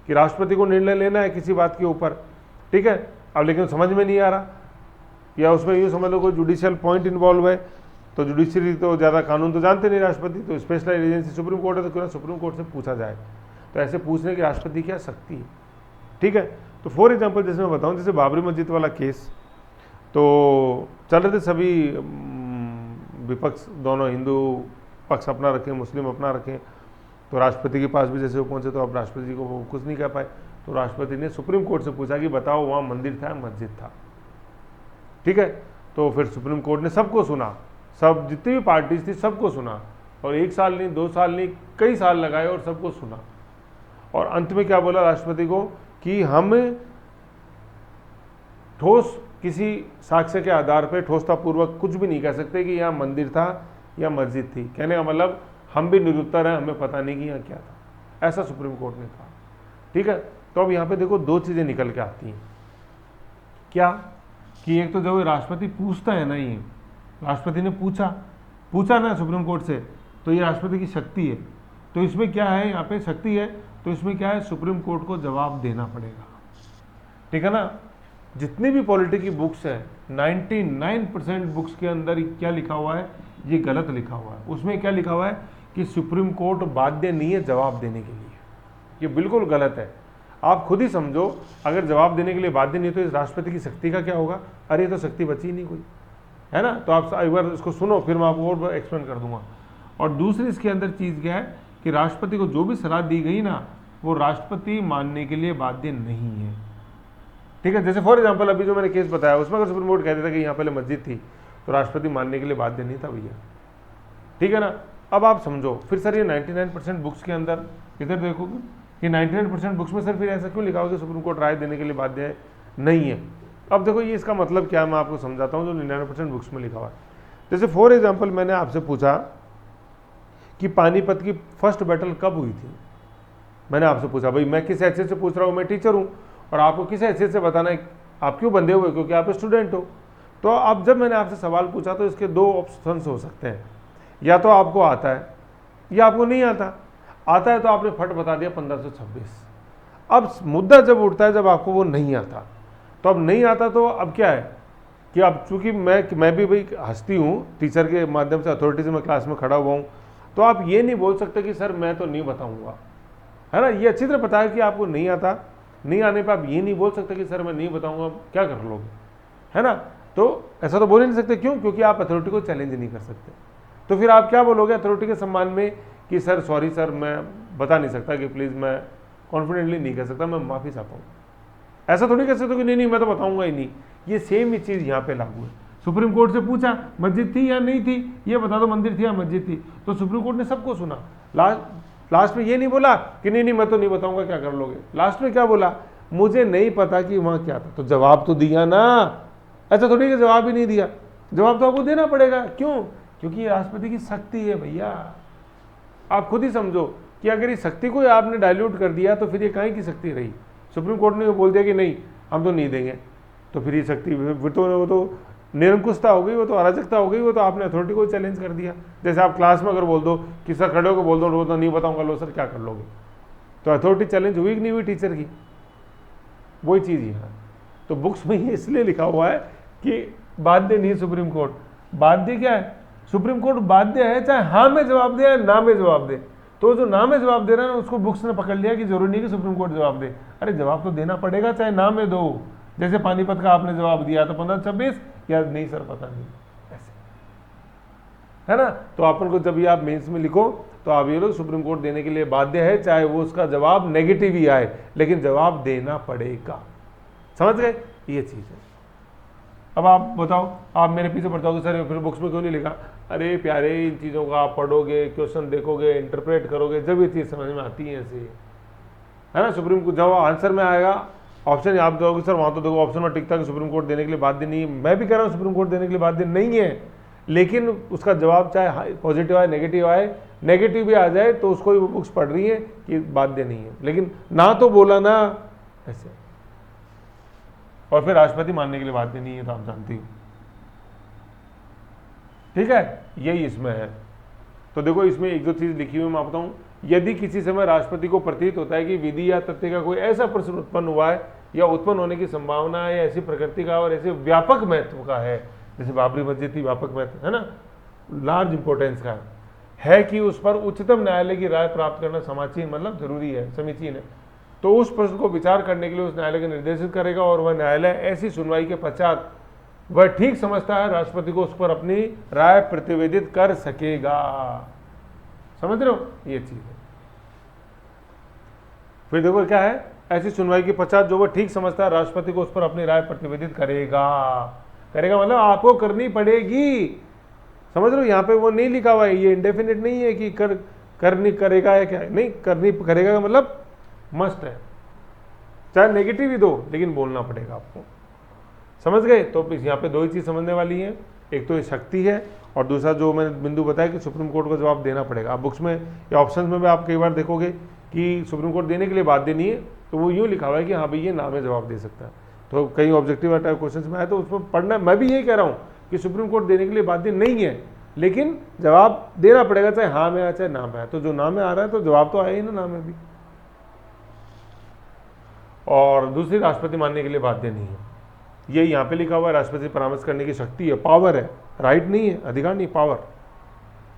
कि राष्ट्रपति को निर्णय लेना है किसी बात के ऊपर। ठीक है, अब लेकिन समझ में नहीं आ रहा, या उसमें यूँ समझ लो कोई जुडिशियल पॉइंट इन्वॉल्व है, तो जुडिशरी तो ज़्यादा कानून तो जानते नहीं राष्ट्रपति, तो स्पेशलाइज एजेंसी सुप्रीम कोर्ट है, तो क्यों ना सुप्रीम कोर्ट से पूछा जाए। तो ऐसे पूछने की राष्ट्रपति क्या शक्ति है। ठीक है, तो फॉर एग्जांपल जैसे मैं बताऊं, जैसे बाबरी मस्जिद वाला केस, तो चल रहे थे सभी विपक्ष, दोनों, हिंदू पक्ष अपना रखें, मुस्लिम अपना रखें, तो राष्ट्रपति के पास भी जैसे वो पहुंचे, तो अब राष्ट्रपति को वो कुछ नहीं कह पाए। तो राष्ट्रपति ने सुप्रीम कोर्ट से पूछा कि बताओ वहाँ मंदिर था, मस्जिद था। ठीक है, तो फिर सुप्रीम कोर्ट ने सबको सुना, सब जितनी भी पार्टीज थी सबको सुना, और 1 साल नहीं, 2 साल नहीं, कई साल लगाए और सबको सुना। और अंत में क्या बोला राष्ट्रपति को कि हम ठोस किसी साक्ष्य के आधार पर ठोसतापूर्वक कुछ भी नहीं कह सकते कि यहाँ मंदिर था या मस्जिद थी। कहने का मतलब हम भी निरुत्तर हैं, हमें पता नहीं कि यहाँ क्या था, ऐसा सुप्रीम कोर्ट ने कहा। ठीक है, तो अब यहाँ पे देखो 2 चीजें निकल के आती हैं। क्या कि एक तो जब राष्ट्रपति पूछता है ना, ये राष्ट्रपति ने पूछा ना सुप्रीम कोर्ट से, तो ये राष्ट्रपति की शक्ति है। तो इसमें क्या है, यहाँ पे शक्ति है, तो इसमें क्या है, सुप्रीम कोर्ट को जवाब देना पड़ेगा। ठीक है ना, जितनी भी पॉलिटी की बुक्स है 99% बुक्स के अंदर क्या लिखा हुआ है, ये गलत लिखा हुआ है। उसमें क्या लिखा हुआ है कि सुप्रीम कोर्ट बाध्य नहीं है जवाब देने के लिए, ये बिल्कुल गलत है। आप खुद ही समझो, अगर जवाब देने के लिए बाध्य नहीं तो इस राष्ट्रपति की शक्ति का क्या होगा। अरे ये तो शक्ति बची ही नहीं कोई, है ना। तो आप एक बार इसको सुनो, फिर मैं आपको और एक्सप्लेन कर दूंगा। और दूसरी इसके अंदर चीज़ क्या है कि राष्ट्रपति को जो भी सलाह दी गई ना, वो राष्ट्रपति मानने के लिए बाध्य नहीं है। ठीक है, जैसे फॉर एग्जाम्पल अभी जो मैंने केस बताया, उसमें अगर सुप्रीम कोर्ट कहता था कि यहाँ पहले मस्जिद थी, तो राष्ट्रपति मानने के लिए बाध्य नहीं था भैया। ठीक है ना, अब आप समझो फिर सर ये 99% बुक्स के अंदर इधर देखोगे कि 99% बुक्स में सर फिर ऐसा क्यों लिखा होगा कि सुप्रीम कोर्ट राय देने के लिए बाध्य नहीं है। अब देखो ये इसका मतलब क्या है, मैं आपको समझाता हूँ जो 99% बुक्स में लिखा हुआ है। जैसे फॉर एग्जाम्पल मैंने आपसे पूछा कि पानीपत की फर्स्ट बैटल कब हुई थी, मैंने आपसे पूछा, भाई मैं किस हैसियत से पूछ रहा हूँ, मैं टीचर हूँ, और आपको किस हैसियत से बताना है, आप क्यों बंधे हुए, क्योंकि आप स्टूडेंट हो। तो अब जब मैंने आपसे सवाल पूछा तो इसके 2 ऑप्शन हो सकते हैं, या तो आपको आता है या आपको नहीं आता। आता है तो आपने फट बता दिया 1526। अब मुद्दा जब उठता है जब आपको वो नहीं आता, तो अब नहीं आता तो अब क्या है कि अब चूंकि मैं भी भाई हस्ती हूँ, टीचर के माध्यम से अथॉरिटी से मैं क्लास में खड़ा हुआ हूँ, तो आप ये नहीं बोल सकते कि सर मैं तो नहीं बताऊँगा, है ना। ये अच्छी तरह पता है कि आपको नहीं आता, नहीं आने पर आप ये नहीं बोल सकते कि सर मैं नहीं बताऊँगा, क्या कर लोगे, है ना। तो ऐसा तो बोल ही नहीं सकते, क्यों, क्योंकि आप अथॉरिटी को चैलेंज नहीं कर सकते। तो फिर आप क्या बोलोगे अथॉरिटी के सम्मान में कि सर सॉरी सर मैं बता नहीं सकता कि प्लीज़, मैं कॉन्फिडेंटली नहीं कह सकता, मैं माफ़ी चाहता हूँ। ऐसा थोड़ी कह सकते कि नहीं मैं तो बताऊंगा ही नहीं। ये सेम ही चीज़ यहाँ पे लागू है। सुप्रीम कोर्ट से पूछा मस्जिद थी या नहीं थी, ये बता दो मंदिर थी या मस्जिद थी, तो सुप्रीम कोर्ट ने सबको सुना। लास्ट में ये नहीं बोला कि नहीं मैं तो नहीं बताऊंगा, क्या कर लोगे। लास्ट में क्या बोला, मुझे नहीं पता कि वहाँ क्या था। तो जवाब तो दिया ना, ऐसा थोड़ी कि जवाब ही नहीं दिया, जवाब तो आपको देना पड़ेगा। क्यों? क्योंकि ये राष्ट्रपति की शक्ति है भैया। आप खुद ही समझो कि अगर इस शक्ति को आपने डाइल्यूट कर दिया तो फिर ये काहे की शक्ति रही। सुप्रीम कोर्ट ने बोल दिया कि नहीं हम तो नहीं देंगे, तो फिर ये शक्ति फिर तो वो तो निरंकुशता हो गई, वो तो अराजकता हो गई, वो तो आपने अथॉरिटी को चैलेंज कर दिया। जैसे आप क्लास में अगर बोल दो कि सर खड़े होकर बोल दो वो तो नहीं बताऊंगा, लो सर क्या कर लोगे, तो अथॉरिटी चैलेंज हुई कि नहीं हुई टीचर की। वही चीज़ यहाँ तो बुक्स में ये इसलिए लिखा हुआ है कि बाध्य नहीं सुप्रीम कोर्ट। बाध्य क्या है? सुप्रीम कोर्ट बाध्य है चाहे हाँ में जवाब दे या ना में जवाब दे। तो जो ना में जवाब दे रहा है ना उसको बुक्स ने पकड़ लिया कि जरूरी नहीं कि सुप्रीम कोर्ट जवाब दे। अरे जवाब तो देना पड़ेगा चाहे ना में दो। जैसे पानीपत का आपने जवाब दिया तो 15-26 या नहीं सर पता नहीं, ऐसे है ना। तो अपन को जब ये आप मेंस में लिखो तो आप ये लोग सुप्रीम कोर्ट देने के लिए बाध्य है, चाहे वो उसका जवाब नेगेटिव ही आए, लेकिन जवाब देना पड़ेगा। समझ गए? ये चीज़ है। अब आप बताओ, आप मेरे पीछे पढ़ जाओगे सर फिर बुक्स में क्यों नहीं लिखा। अरे प्यारे, इन चीज़ों का आप पढ़ोगे, क्वेश्चन देखोगे, इंटरप्रेट करोगे, जब ये चीज़ समझ में आती है ऐसे, है ना। सुप्रीम कोर्ट जब आंसर में आएगा ऑप्शन, आप दोगे सर वहाँ तो देखो ऑप्शन में टिकता कि सुप्रीम कोर्ट देने के लिए बाध्य नहीं है। मैं भी कह रहा हूँ सुप्रीम कोर्ट देने के लिए बाध्य नहीं है, लेकिन उसका जवाब चाहे पॉजिटिव आए नेगेटिव आए, नेगेटिव भी आ जाए तो उसको भी बुक्स पढ़ रही है कि बाध्य नहीं है, लेकिन ना तो बोला ना ऐसे। और फिर राष्ट्रपति मानने के लिए बाध्य नहीं है, तो आप जानती हो, ठीक है। यही इसमें है। तो देखो इसमें एक दो चीज लिखी हुई मैं आपको बताऊं। यदि किसी समय राष्ट्रपति को प्रतीत होता है कि विधि या तथ्य का कोई ऐसा प्रश्न उत्पन्न हुआ है या उत्पन्न होने की संभावना है या ऐसी प्रकृति का और ऐसे व्यापक महत्व का है, जैसे बाबरी मस्जिद थी, व्यापक महत्व है ना, लार्ज इंपॉर्टेंस का है कि उस पर उच्चतम न्यायालय की राय प्राप्त करना समाचीन मतलब जरूरी है, समीचीन है, तो उस प्रश्न को विचार करने के लिए उस न्यायालय को निर्देशित करेगा और वह न्यायालय ऐसी सुनवाई के पश्चात वह ठीक समझता है राष्ट्रपति को उस पर अपनी राय प्रतिवेदित कर सकेगा। समझ रहे हो? ये चीज है। फिर देखो क्या है, ऐसी सुनवाई के पश्चात जो वह ठीक समझता है राष्ट्रपति को उस पर अपनी राय प्रतिवेदित करेगा। करेगा मतलब आपको करनी पड़ेगी। समझ रहे हो? यहाँ पे वो नहीं लिखा हुआ है, ये इंडेफिनिट नहीं है कि करनी करेगा या क्या, नहीं, करनी करेगा का मतलब मस्ट है, चाहे नेगेटिव ही दो लेकिन बोलना पड़ेगा आपको। समझ गए? तो यहाँ पे दो ही चीज समझने वाली है, एक तो ये शक्ति है और दूसरा जो मैंने बिंदु बताया कि सुप्रीम कोर्ट को जवाब देना पड़ेगा। आप बुक्स में या ऑप्शन में भी आप कई बार देखोगे कि सुप्रीम कोर्ट देने के लिए बाध्य नहीं है, तो वो यूँ लिखा हुआ है कि हाँ भाई ये ना में जवाब दे सकता है। तो कई ऑब्जेक्टिव टाइप क्वेश्चन में आया तो उसमें पढ़ना, मैं भी यही कह रहा हूँ कि सुप्रीम कोर्ट देने के लिए बाध्य नहीं है, लेकिन जवाब देना पड़ेगा चाहे हाँ में आए चाहे ना में आए। तो जो ना में आ रहा है तो जवाब तो आया ही ना में भी। और दूसरी, राष्ट्रपति मानने के लिए बाध्य नहीं है, ये यहाँ पे लिखा हुआ है। राष्ट्रपति परामर्श करने की शक्ति है, पावर है, राइट नहीं है, अधिकार नहीं, पावर।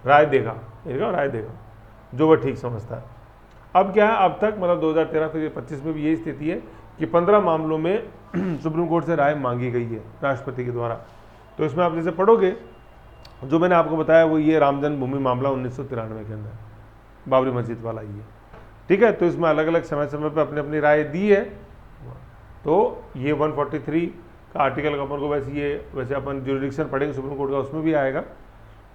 राय देगा, राय देगा जो वह ठीक समझता है। अब क्या है, अब तक मतलब 2013 फिर 25 में भी यही स्थिति है कि 15 मामलों में सुप्रीम कोर्ट से राय मांगी गई है राष्ट्रपति के द्वारा। तो इसमें आप जैसे पढ़ोगे, जो मैंने आपको बताया वो ये राम जन्मभूमि मामला 1993 के अंदर, बाबरी मस्जिद वाला ये, ठीक है। तो इसमें अलग अलग समय समय पर अपनी अपनी राय दी है। तो ये 143 का आर्टिकल का अपन को वैसे अपन ज्यूरिडिक्शन पढ़ेंगे सुप्रीम कोर्ट का, उसमें भी आएगा।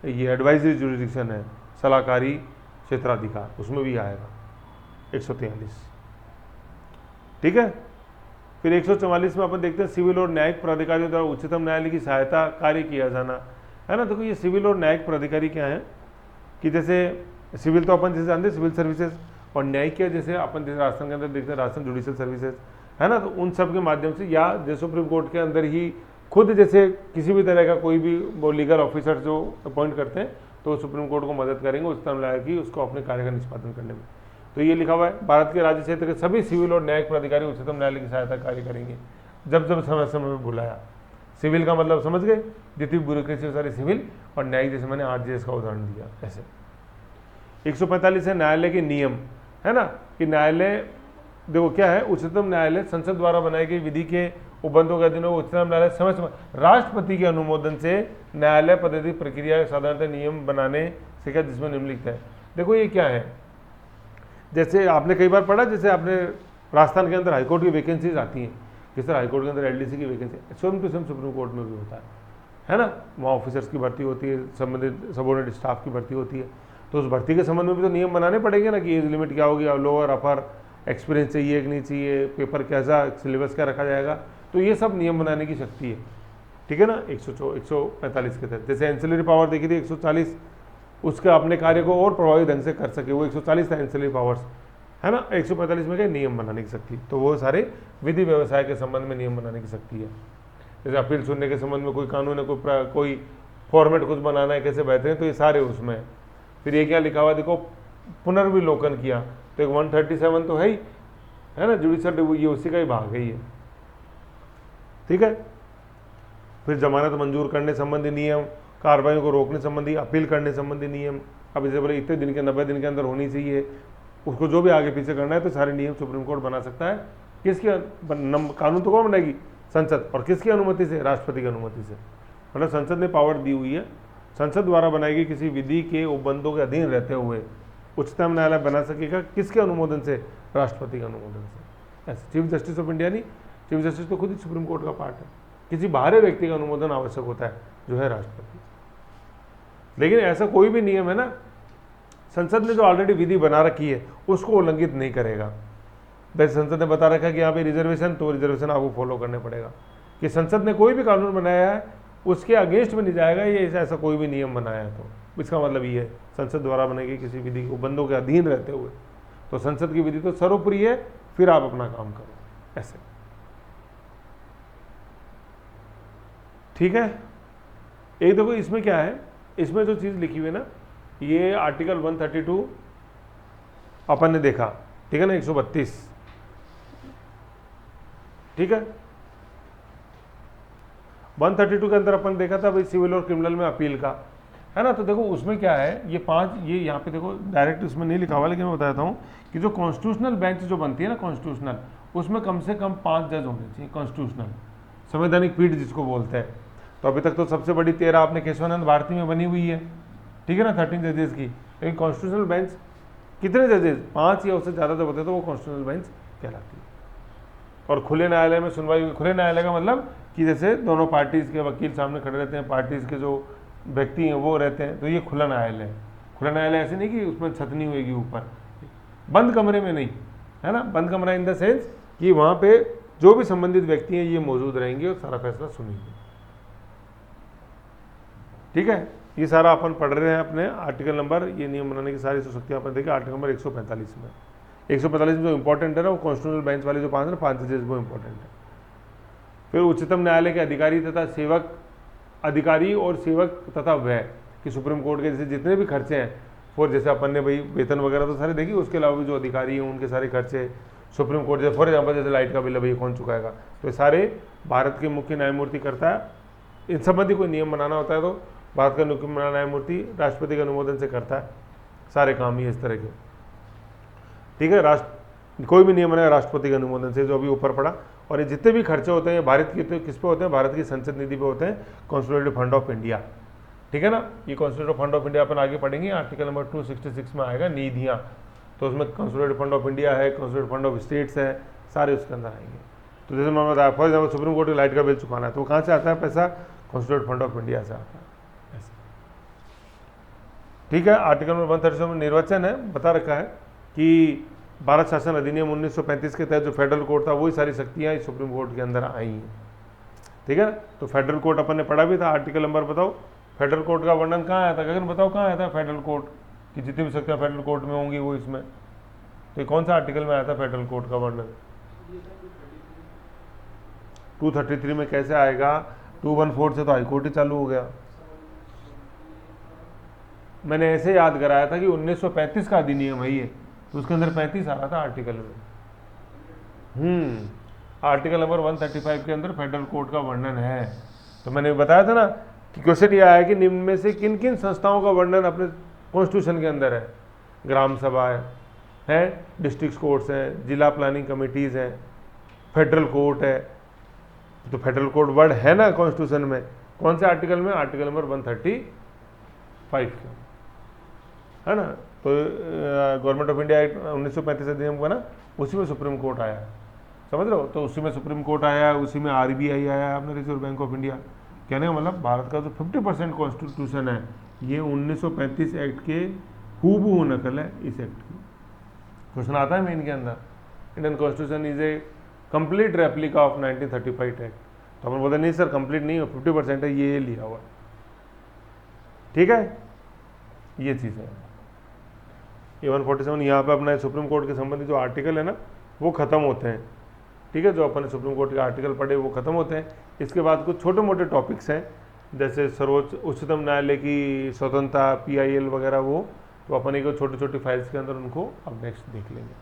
ये एडवाइजरी ज्यूरिडिक्शन है, सलाहकारी क्षेत्राधिकार, उसमें भी आएगा 143, ठीक है। फिर 144 में अपन देखते हैं सिविल और न्यायिक प्राधिकारियों द्वारा उच्चतम न्यायालय की सहायता कार्य किया जाना, है ना। तो ये सिविल और न्यायिक प्राधिकारी क्या है कि जैसे सिविल तो अपन जैसे जानते हैं सिविल सर्विसेज, और न्यायिक क्या जैसे अपन जैसे राजस्थान के अंदर देखते हैं राजस्थान जुडिशियल सर्विसेज, है ना। तो उन सब के माध्यम से या जैसे सुप्रीम कोर्ट के अंदर ही खुद जैसे किसी भी तरह का कोई भी वो लीगल ऑफिसर जो अपॉइंट करते हैं तो सुप्रीम कोर्ट को मदद करेंगे उच्चतम न्यायालय की उसको अपने कार्य का निष्पादन करने में। तो ये लिखा हुआ है, भारत के राज्य क्षेत्र के सभी सिविल और न्यायिक प्राधिकारी उच्चतम न्यायालय की सहायता कार्य करेंगे जब जब समय समय में बुलाया। सिविल का मतलब समझ गए, जितनी ब्यूरोक्रेसी सारी सिविल, और न्यायिक जैसे मैंने आरजेएस का उदाहरण दिया ऐसे। 145 है न्यायालय के नियम, है ना, कि न्यायालय देखो क्या है, उच्चतम न्यायालय संसद द्वारा बनाई गई विधि के उपबंधों के अधीन उच्चतम न्यायालय समय समय राष्ट्रपति के अनुमोदन से न्यायालय पद्धति प्रक्रिया साधारणतः नियम बनाने से क्या जिसमें निम्नलिखित है। देखो ये क्या है, जैसे आपने कई बार पढ़ा, जैसे आपने राजस्थान के अंदर हाईकोर्ट की वैकेंसीज आती हैं, जिस तरह हाईकोर्ट के अंदर एलडीसी की vacancy same to same supreme court में भी होता है ना। वहाँ ऑफिसर्स की भर्ती होती है, संबंधित सबऑर्डिनेट स्टाफ की भर्ती होती है, तो उस भर्ती के संबंध में भी तो नियम बनाने पड़ेंगे ना कि एज लिमिट क्या होगी, लोअर अपर, एक्सपीरियंस चाहिए कि नहीं चाहिए, पेपर कैसा, सिलेबस क्या रखा जाएगा, तो ये सब नियम बनाने की शक्ति है, ठीक है ना। 145 के तहत जैसे एंसिलरी पावर देखी थी 140, उसके अपने कार्य को और प्रभावी ढंग से कर सके, वो 140 था एंसिलरी पावर्स, है ना। 145 में क्या, नियम बनाने की शक्ति, तो वो सारे विधि व्यवसाय के संबंध में नियम बनाने की शक्ति है। जैसे अपील सुनने के संबंध में कोई कानून है, कोई फॉर्मेट कुछ बनाना है, कैसे बेहतर है, तो ये सारे उसमें है। फिर ये क्या लिखा हुआ देखो, पुनर्विलोकन किया, तो एक 137 तो है ना, जुडिशियल रिव्यू, ये उसी का ही भाग है ये, ठीक है। फिर जमानत मंजूर करने संबंधी नियम, कार्रवाइयों को रोकने संबंधी, अपील करने संबंधी नियम, अब इसे बोले इतने दिन के 90 दिन के अंदर होनी चाहिए, उसको जो भी आगे पीछे करना है, तो सारे नियम सुप्रीम कोर्ट बना सकता है। किसकी कानून तो कौन बनाएगी, संसद, और किसकी अनुमति से, राष्ट्रपति की अनुमति से, मतलब संसद ने पावर दी हुई है, संसद द्वारा बनाएगी किसी विधि के उपबंधों के अधीन रहते हुए उच्चतम न्यायालय बना सकेगा, किसके अनुमोदन से, राष्ट्रपति के अनुमोदन से। ऐसे चीफ जस्टिस ऑफ इंडिया नहीं, चीफ जस्टिस तो खुद ही सुप्रीम कोर्ट का पार्ट है, किसी बाहरी व्यक्ति का अनुमोदन आवश्यक होता है, जो है राष्ट्रपति। लेकिन ऐसा कोई भी नियम है ना, संसद ने जो ऑलरेडी विधि बना रखी है उसको उल्लंघित नहीं करेगा। वैसे संसद ने बता रखा है कि यहाँ पे रिजर्वेशन, तो रिजर्वेशन आपको फॉलो करने पड़ेगा। कि संसद ने कोई भी कानून बनाया है उसके अगेंस्ट में नहीं जाएगा, ये ऐसा कोई भी नियम बनाया है, तो इसका मतलब ये है संसद द्वारा बनेगी किसी विधि को बंदों के अधीन रहते हुए, तो संसद की विधि तो सर्वोपरि है, फिर आप अपना काम करो, ऐसे, ठीक है। एक देखो इसमें क्या है, इसमें जो चीज लिखी हुई है ना, ये आर्टिकल 132 अपन ने देखा, ठीक है ना, 132, ठीक है। 132 के अंदर अपन देखा था भाई सिविल और क्रिमिनल में अपील का, है ना। तो देखो उसमें क्या है, ये 5, ये यहाँ पे देखो डायरेक्ट इसमें नहीं लिखा हुआ, लेकिन मैं बताता हूँ कि जो कॉन्स्टिट्यूशनल बेंच जो बनती है ना, कॉन्स्टिट्यूशनल, उसमें कम से कम 5 जज होने चाहिए, कॉन्स्टिट्यूशनल संवैधानिक पीठ जिसको बोलते हैं। तो अभी तक तो सबसे बड़ी 13 आपने केशवानंद भारती में बनी हुई है, ठीक है ना, 13 जजेस की, लेकिन कॉन्स्टिट्यूशनल बेंच कितने जजेस, 5 या उससे ज़्यादा जब होते हैं तो वो कॉन्स्टिट्यूशनल बेंच कहलाती है। और खुले न्यायालय में सुनवाई, खुले न्यायालय का मतलब कि जैसे दोनों पार्टीज़ के वकील सामने खड़े रहते हैं, पार्टीज़ के जो व्यक्ति हैं वो रहते हैं, तो ये खुला न्यायालय है। खुला न्यायालय ऐसे नहीं कि उसमें छत नहीं होगी ऊपर, बंद कमरे में नहीं, है ना, बंद कमरा इन द सेंस कि वहाँ पे जो भी संबंधित व्यक्ति हैं ये मौजूद रहेंगे और सारा फैसला सुनेंगे, ठीक है। ये सारा अपन पढ़ रहे हैं अपने आर्टिकल नंबर, ये नियम बनाने की सारी शक्तियाँ अपन देखें आर्टिकल नंबर 145 में। 145 में जो इंपॉर्टेंट है ना, वो कॉन्स्टिट्यूशनल बेंच वाले जो 5 जजेस वो इंपॉर्टेंट है। फिर उच्चतम न्यायालय के अधिकारी तथा सेवक, अधिकारी और सेवक तथा व्यय कि सुप्रीम कोर्ट के जैसे जितने भी खर्चे हैं, फॉर जैसे अपन ने भाई वेतन वगैरह तो सारे देखी, उसके अलावा भी जो अधिकारी हैं उनके सारे खर्चे सुप्रीम कोर्ट, जैसे फॉर एग्जाम्पल जैसे लाइट का बिल भाई कौन चुकाएगा, तो ये सारे भारत के मुख्य न्यायमूर्ति करता है। इन संबंधी कोई नियम बनाना होता है तो भारत का मुख्य न्यायमूर्ति राष्ट्रपति के अनुमोदन से करता है सारे काम ही इस तरह के, ठीक है। कोई भी नियम बनेगा राष्ट्रपति के अनुमोदन से, जो अभी ऊपर पड़ा। और ये जितने भी खर्चे होते हैं ये भारत की, तो किस पे होते हैं, भारत की संसद निधि पे होते हैं, कॉन्स्टिट्यूटिव फंड ऑफ इंडिया, ठीक है ना। ये कॉन्स्टिट्यूटिव फंड ऑफ इंडिया अपन आगे पढ़ेंगे, आर्टिकल नंबर 266 में आएगा निधियाँ, तो उसमें कॉन्स्टिट्यूटिव फंड ऑफ इंडिया है, कॉन्स्टिट्यूटिव फंड ऑफ स्टेट्स है, सारे उसके अंदर आएंगे। तो जैसे मैं बताया फॉर एग्जाम्पल सुप्रीम कोर्ट की लाइट का बिल चुकाना है, तो कहाँ से आता है पैसा, कॉन्स्टिट्यूटिव फंड ऑफ इंडिया से आता है, ठीक है। आर्टिकल नंबर 137 में निर्वचन है, बता रखा है कि भारत शासन अधिनियम 1935 के तहत जो फेडरल कोर्ट था वही सारी शक्तियाँ इस सुप्रीम कोर्ट के अंदर आई हैं, ठीक है। तो फेडरल कोर्ट अपन ने पढ़ा भी था, आर्टिकल नंबर बताओ, फेडरल कोर्ट का वर्णन कहाँ आया था, अगर बताओ कहाँ आया था फेडरल कोर्ट की जितनी भी शक्तियाँ फेडरल कोर्ट में होंगी वो इसमें, तो ये कौन सा आर्टिकल में आया था फेडरल कोर्ट का वर्णन, 233 में कैसे आएगा, 214 से तो हाईकोर्ट ही चालू हो गया। मैंने ऐसे याद कराया था कि 1935 का अधिनियम है ये, तो उसके अंदर 35 आ रहा था आर्टिकल में। आर्टिकल नंबर 135 के अंदर फेडरल कोर्ट का वर्णन है। तो मैंने बताया था ना कि क्वेश्चन ये आया कि निम्न में से किन किन संस्थाओं का वर्णन अपने कॉन्स्टिट्यूशन के अंदर है, ग्राम सभा है, डिस्ट्रिक्ट कोर्ट्स हैं, जिला प्लानिंग कमिटीज़ हैं, फेडरल कोर्ट है। तो फेडरल कोर्ट वर्ड है ना कॉन्स्टिट्यूशन में, कौन से आर्टिकल में, आर्टिकल नंबर 135 के, है ना। तो गवर्नमेंट ऑफ इंडिया एक्ट 1935 अधिनियम का ना, उसी में सुप्रीम कोर्ट आया, समझ रहे हो। तो उसी में सुप्रीम कोर्ट आया, उसी में RBI आया, अपना रिजर्व बैंक ऑफ इंडिया। कहने का मतलब भारत का जो 50% कॉन्स्टिट्यूशन है ये 1935 एक्ट के हूबहू नकल है इस एक्ट की। क्वेश्चन आता है मेन के अंदर, Indian constitution is a complete replica of 1935 act. तो अपन बोलते नहीं सर कंप्लीट नहीं हो, 50% है, ये लिया हुआ। ठीक है, ये चीज़ है। ये 147 यहाँ पे अपना सुप्रीम कोर्ट के संबंधित जो आर्टिकल है ना वो खत्म होते हैं। ठीक है, जो अपन ने सुप्रीम कोर्ट के आर्टिकल पढ़े वो खत्म होते हैं। इसके बाद कुछ छोटे मोटे टॉपिक्स हैं, जैसे सर्वोच्च उच्चतम न्यायालय की स्वतंत्रता, PIL वगैरह, वो तो अपन एक छोटी छोटी फाइल्स के अंदर उनको अब नेक्स्ट देख लेंगे।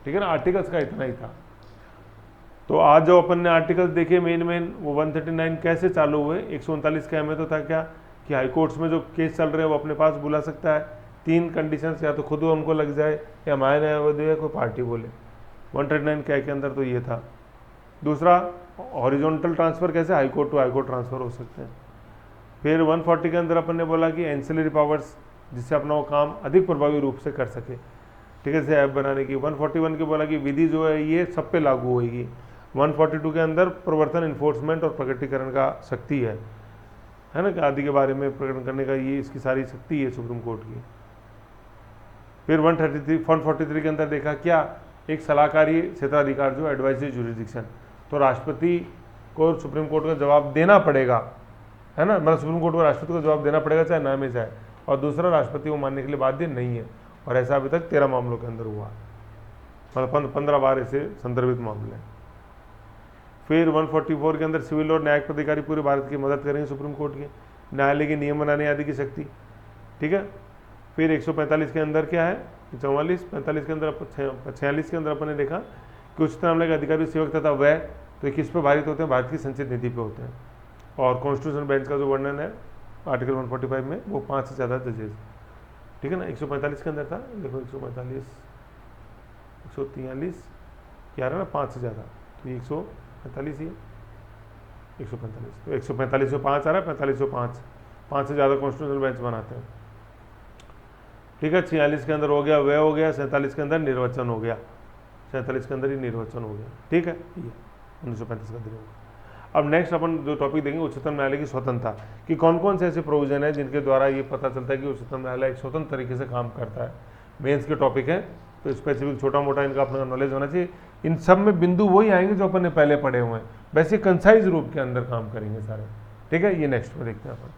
ठीक है ना, आर्टिकल्स का इतना ही था। तो आज जो अपन ने आर्टिकल्स देखे मेन वो 139 कैसे चालू हुए। 139 का हमें तो था क्या कि हाई कोर्ट्स में जो केस चल रहे हैं वो अपने पास बुला सकता है। 3 कंडीशंस, या तो खुद उनको लग जाए या माया न्यायालय कोई पार्टी बोले। 139 क्या के अंदर तो ये था। दूसरा, हॉरिजॉन्टल ट्रांसफ़र कैसे high court to high court transfer हो सकते हैं। फिर 140 के अंदर अपन ने बोला कि एंसिलरी पावर्स, जिससे अपना वो काम अधिक प्रभावी रूप से कर सके। ठीक है, जैसे ऐप बनाने की। 141 के बोला कि विधि जो है ये सब पे लागू होगी। 142 के अंदर प्रवर्तन, इन्फोर्समेंट और प्रकटीकरण का शक्ति है ना, कि आदि के बारे में प्रकटन करने का ये इसकी सारी शक्ति है सुप्रीम कोर्ट की। फिर 143 के अंदर देखा क्या, एक सलाहकारी क्षेत्राधिकार जो एडवाइजरी जुरिडिक्शन, तो राष्ट्रपति को सुप्रीम कोर्ट का जवाब देना पड़ेगा, है ना, मतलब सुप्रीम कोर्ट को राष्ट्रपति को जवाब देना पड़ेगा चाहे ना में जाए। और दूसरा, राष्ट्रपति को मानने के लिए बाध्य नहीं है। और ऐसा अभी तक 13 मामलों के अंदर हुआ, मतलब 15 बार ऐसे संदर्भित मामले हैं। फिर 144 के अंदर सिविल और न्यायिक अधिकारी पूरे भारत की मदद करेंगे सुप्रीम कोर्ट के, न्यायालय के नियम बनाने आदि की शक्ति। ठीक है, फिर 145 के अंदर क्या है, 44, 45 के अंदर, 46 के अंदर अपन ने देखा कि उच्चतम न्यायालय के अधिकारी, सेवक तथा व्यय तो ये किस पे भारित होते हैं, भारत की संचित नीति पे होते हैं। और कॉन्स्टिट्यूशन बेंच का जो वर्णन है आर्टिकल 145 में, वो 5 से ज़्यादा जजेस। ठीक है ना, 145 के अंदर था, देखो 145, 143 क्या रहा ना, 5 से ज़्यादा, तो 145 ही है, 145, तो 145 में 5 आ रहा है, 45 में 5 से ज़्यादा कॉन्स्टिट्यूशनल बेंच बनाते हैं। ठीक है, 46 के अंदर हो गया व्यय हो गया, 47 के अंदर निर्वाचन हो गया, 47 के अंदर ही निर्वाचन हो गया। ठीक है, ये 1935 का अधिनियम। अब नेक्स्ट अपन जो टॉपिक देंगे उच्चतम न्यायालय की स्वतंत्रता, कि कौन कौन से ऐसे प्रोविजन है जिनके द्वारा ये पता चलता है कि उच्चतम न्यायालय एक स्वतंत्र तरीके से काम करता है। मेंस के टॉपिक है, तो स्पेसिफिक छोटा मोटा इनका अपना नॉलेज होना चाहिए। इन सब में बिंदु वही आएंगे जो अपन ने पहले पढ़े हुए हैं, वैसे कंसाइज रूप के अंदर काम करेंगे सारे। ठीक है, ये नेक्स्ट में देखते हैं अपन।